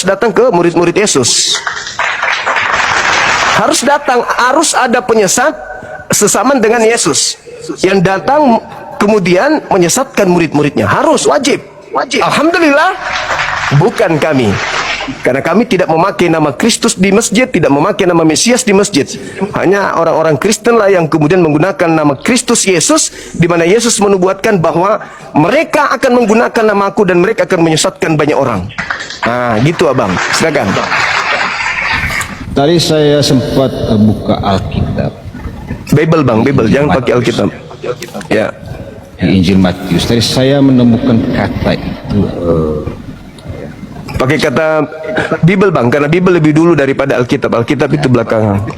harus datang ke murid-murid Yesus. Harus datang, harus ada penyesat sesaman dengan Yesus yang datang kemudian menyesatkan murid-muridnya. Harus, wajib. Alhamdulillah, bukan kami. Karena kami tidak memakai nama Kristus di masjid, tidak memakai nama Mesias di masjid. Hanya orang-orang Kristen lah yang kemudian menggunakan nama Kristus Yesus, di mana Yesus menubuatkan bahwa mereka akan menggunakan namaku dan mereka akan menyesatkan banyak orang. Nah, gitu abang. Silakan. Tadi saya sempat buka Alkitab. Bible bang, Bible. Jangan pakai Alkitab. Ya. Di Injil Matius. Tadi saya menemukan kata itu. Pakai kata Bible bang, karena Bible lebih dulu daripada Alkitab. Alkitab itu belakangan.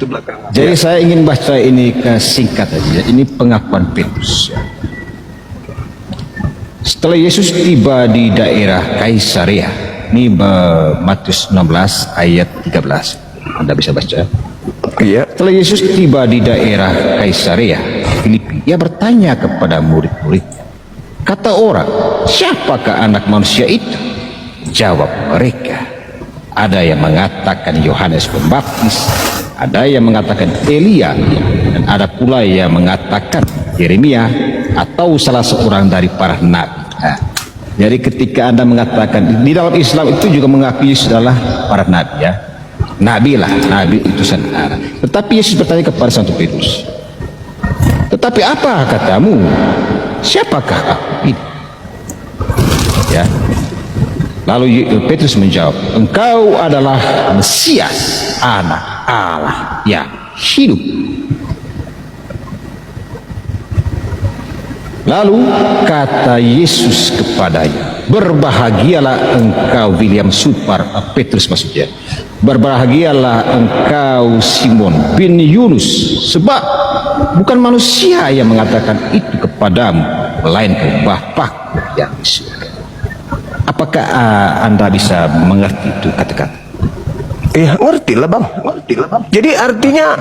Jadi saya ingin baca ini singkat aja. Ini pengakuan Petrus. Setelah Yesus tiba di daerah Kaisarea, ini Matius 16 ayat 13. Anda bisa baca. Iya. Setelah Yesus tiba di daerah Kaisarea Filipi, ia bertanya kepada murid-murid, kata orang, siapakah anak manusia itu? Jawab mereka, ada yang mengatakan Yohanes Pembaptis, ada yang mengatakan Elia, dan ada pula yang mengatakan Yeremia atau salah seorang dari para nabi. Nah, jadi ketika Anda mengatakan, di dalam Islam itu juga mengakui Yesus adalah para nabi, ya. Nabi lah, nabi utusan Allah. Tetapi Yesus bertanya kepada Santo Petrus, tetapi apa katamu? Siapakah aku ini? Ya. Lalu Petrus menjawab, engkau adalah Mesias, anak Allah yang hidup. Lalu kata Yesus kepadanya, berbahagialah engkau William Supar, Petrus maksudnya, berbahagialah engkau Simon bin Yunus, sebab bukan manusia yang mengatakan itu kepadamu, melainkan Bapa-Ku yang di surga. Apakah Anda bisa mengerti itu kata-kata? Iya, ngerti lah bang. Jadi artinya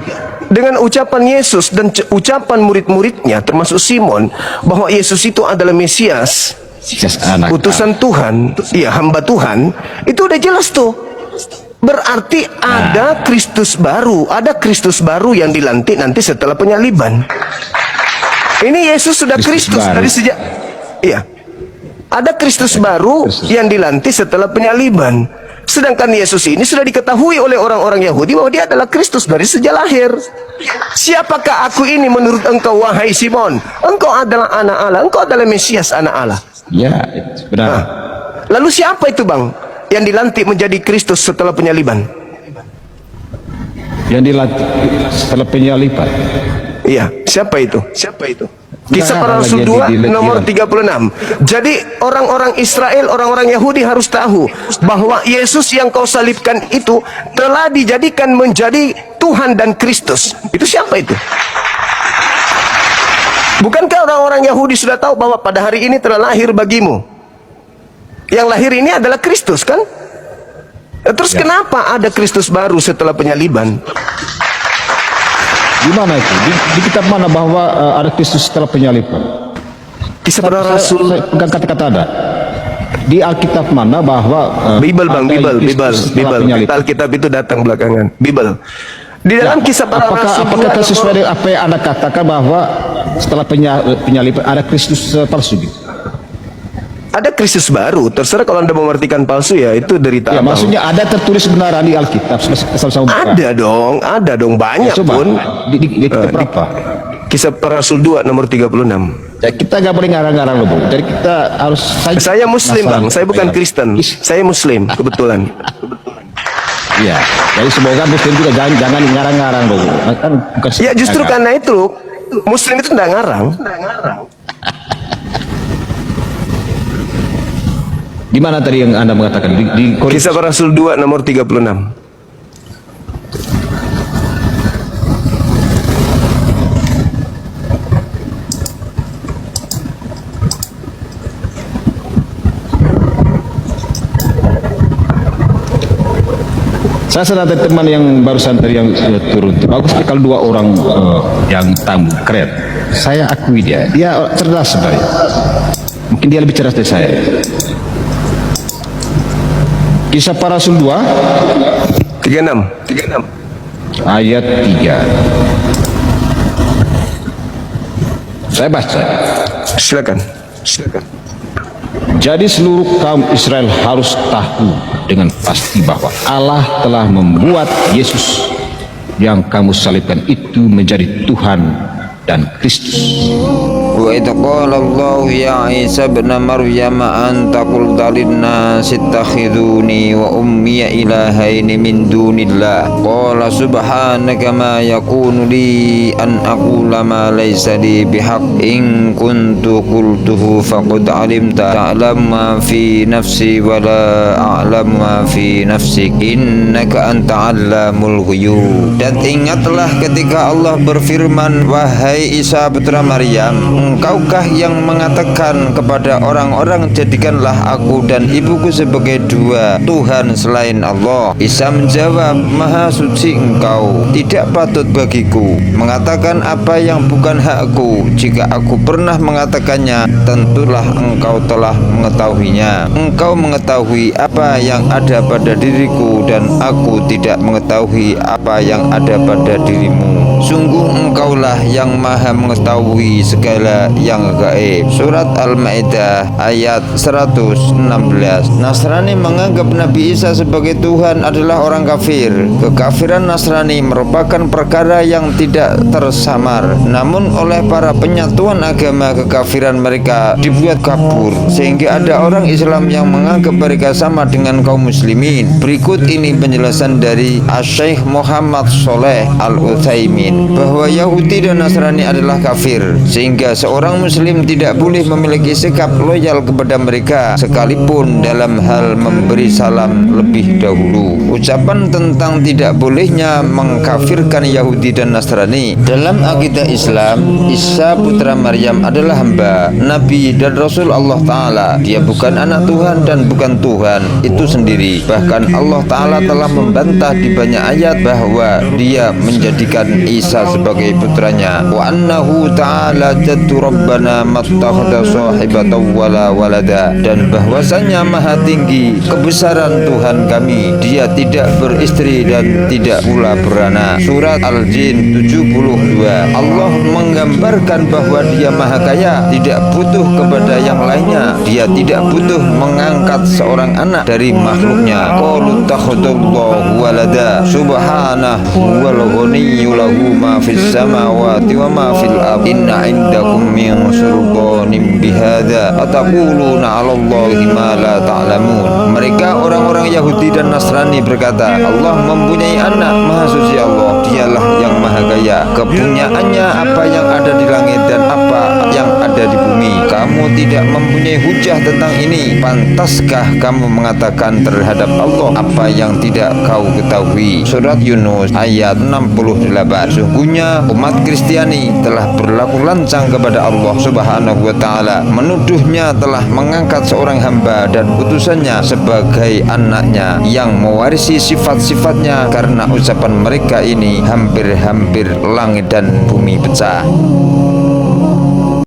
dengan ucapan Yesus dan ucapan murid-muridnya termasuk Simon bahwa Yesus itu adalah Mesias, utusan Tuhan, iya, hamba Tuhan, itu udah jelas tuh. Berarti ada Kristus baru, ada Kristus baru yang dilantik nanti setelah penyaliban. Ini Yesus sudah Kristus dari sejak, iya, ada Kristus baru yang dilantik setelah penyaliban. Sedangkan Yesus ini sudah diketahui oleh orang-orang Yahudi bahwa dia adalah Kristus dari sejak lahir. Siapakah aku ini menurut engkau, wahai Simon? Engkau adalah anak Allah, engkau adalah Mesias, anak Allah. Ya, benar. Nah, lalu siapa itu bang yang dilantik menjadi Kristus setelah penyaliban? Yang dilantik setelah penyaliban? Iya, siapa itu? Kisah Para Rasul 2 nomor 36. Jadi orang-orang Israel, orang-orang Yahudi harus tahu bahwa Yesus yang kau salibkan itu telah dijadikan menjadi Tuhan dan Kristus. Itu siapa itu? Bukankah orang-orang Yahudi sudah tahu bahwa pada hari ini telah lahir bagimu? Yang lahir ini adalah Kristus, kan? Terus kenapa ada Kristus baru setelah penyaliban? Di mana itu? Di kitab mana bahwa ada Kristus setelah penyaliban? Kisah Para Rasul. Saya pegang kata-kata ada. Di Alkitab mana bahwa Bible bang, Bible. Alkitab itu datang belakangan. Bible. Di dalam Kisah Para Rasul. Apakah sesuai dengan apa yang Anda katakan bahwa setelah penyaliban ada Kristus palsu? Ada Kristus baru. Terserah kalau Anda mengartikan palsu, ya itu derita. Ya, maksudnya ada tertulis benaran di Alkitab. Ada dong, banyak ya, coba, pun. Di kitab berapa? Kisah Para Rasul 2 nomor 36. Ya, kita nggak boleh ngarang-ngarang loh, Bu. Jadi kita harus. Saya Muslim bang, saya bukan Kristen. Saya Muslim kebetulan. Iya. Jadi semoga Muslim juga jangan ngarang-ngarang loh. Kan bukan. Ya justru karena itu Muslim itu nggak ngarang. Di mana tadi yang Anda mengatakan? Di Kisah Para Rasul 2 nomor 36. Saya sedang ada teman yang barusan tadi yang turun. Bagus sekali kalau dua orang yang tamu keren. Saya akui dia cerdas sebenarnya. Mungkin dia lebih cerdas dari saya. Kisah Para Rasul 2 36 ayat 3. Saya baca. Silakan. Jadi seluruh kaum Israel harus tahu dengan pasti bahwa Allah telah membuat Yesus yang kamu salibkan itu menjadi Tuhan dan Kristus. Wa idh qala Allah ya Isa ibn Maryam anta qulta lin-nasi ittakhiduni wa ummiya ilahaini min dunillah qala subhanaka ma yakunu li an aqula ma laysa li bihaq in kuntu qultuhu faqad alimta ta'lam ma fi nafsi wa la a'lam ma fi nafsik innaka anta 'allamul ghuyub. Dan ingatlah ketika Allah berfirman, wahai Isa putra Maryam, engkaukah yang mengatakan kepada orang-orang, jadikanlah aku dan ibuku sebagai dua Tuhan selain Allah? Isa menjawab, maha suci engkau, tidak patut bagiku mengatakan apa yang bukan hakku. Jika aku pernah mengatakannya, tentulah engkau telah mengetahuinya. Engkau mengetahui apa yang ada pada diriku, dan aku tidak mengetahui apa yang ada pada dirimu. Sungguh engkaulah yang maha mengetahui segala yang gaib. Surat Al-Maidah ayat 116. Nasrani menganggap Nabi Isa sebagai Tuhan adalah orang kafir. Kekafiran Nasrani merupakan perkara yang tidak tersamar. Namun oleh para penyatuan agama, kekafiran mereka dibuat kabur, sehingga ada orang Islam yang menganggap mereka sama dengan kaum muslimin. Berikut ini penjelasan dari Asy-Syaikh Muhammad Shalih Al-Utsaimin bahwa Yahudi dan Nasrani adalah kafir, sehingga seorang muslim tidak boleh memiliki sikap loyal kepada mereka sekalipun dalam hal memberi salam lebih dahulu. Ucapan tentang tidak bolehnya mengkafirkan Yahudi dan Nasrani dalam akidah Islam, Isa putra Maryam adalah hamba, nabi dan rasul Allah Ta'ala. Dia bukan anak Tuhan dan bukan Tuhan itu sendiri. Bahkan Allah Ta'ala telah membantah di banyak ayat bahwa dia menjadikan Isa sebagai putranya. Wa annahu ta'ala jaddu rabbana mattakhadha sahibatan wala walada. Dan bahwasanya maha tinggi kebesaran Tuhan kami, dia tidak beristri dan tidak pula beranak. Surat Al-Jin 72. Allah menggambarkan bahwa dia maha kaya, tidak butuh kepada yang lainnya. Dia tidak butuh mengangkat seorang anak dari makhluknya. Qalu takhadallahu walada subhanahu wal ghaniyyu lahu ma fis samawati wa ma fil ardi inna indakum min sultanin bihadza ataquluna 'ala Allahi ma la ta'lamun. Mereka orang-orang Yahudi dan Nasrani berkata, Allah mempunyai anak, maha suci Allah, dialah yang maha kaya, kepunyaannya apa yang ada di langit dan apa yang ada di bumi. Kamu tidak mempunyai hujah tentang ini. Pantaskah kamu mengatakan terhadap Allah apa yang tidak kau ketahui? Surat Yunus ayat 68. Sungguhnya umat Kristiani telah berlaku lancang kepada Allah Subhanahu wa Ta'ala, menuduhnya telah mengangkat seorang hamba dan utusannya sebagai anaknya yang mewarisi sifat-sifatnya. Karena ucapan mereka ini hampir-hampir langit dan bumi pecah.